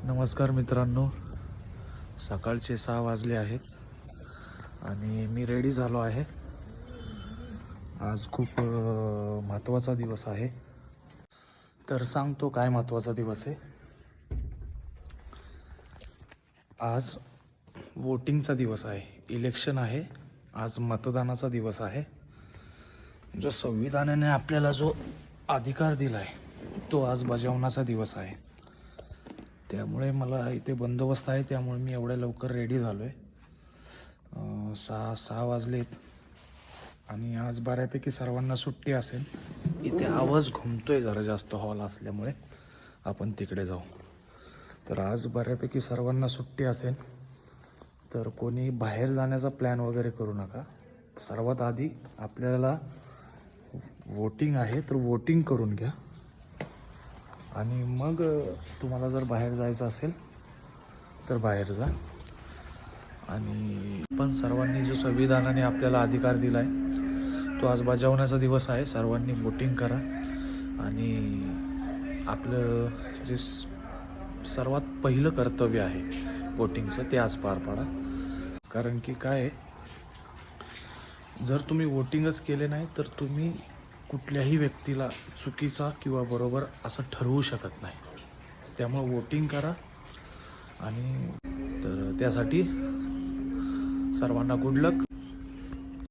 नमस्कार मित्रांनो, सकाळचे 6 वाजले आहेत आणि मी रेडी झालो आहे. आज खूप महत्त्वाचा दिवस आहे. तर सांगतो काय महत्त्वाचा दिवस आहे. आज वोटिंगचा दिवस आहे, इलेक्शन आहे. आज मतदानाचा दिवस आहे. जो संविधानाने आपल्याला जो अधिकार दिला आहे तो आज बजावण्याचा दिवस आहे. त्यामुळे मला इथे बंदोबस्त आहे, त्यामुळे मी एवढ्या लवकर रेडी झालो आहे. 6 वाजलेत आणि आज बऱ्यापैकी सर्वांना सुट्टी असेल. इथे आवाज घुमतोय जरा जास्त हॉल असल्यामुळे आपण तिकडे जाऊ. तर आज बऱ्यापैकी सर्वांना सुट्टी असेल, तर कोणी बाहेर जाण्याचा प्लॅन वगैरे करू नका. सर्वात आधी आपल्याला वोटिंग आहे तर वोटिंग करून घ्या आणि मग तुम्हाला जर बाहेर जायचं असेल तर बाहेर जा. आणि पण सर्वांनी जो संविधानाने आपल्याला अधिकार दिला आहे तो आज बजावण्याचा दिवस आहे. सर्वांनी वोटिंग करा आणि आपलं जे सर्वात पहिलं कर्तव्य आहे वोटिंगचं ते आज पार पाडा. कारण की काय आहे, जर तुम्ही वोटिंगच केले नाही तर तुम्ही कुठल्याही व्यक्तीला चुकीचा किंवा बरोबर असं ठरवू शकत नाही. त्यामुळे वोटिंग करा आणि तर त्यासाठी सर्वांना गुड लक.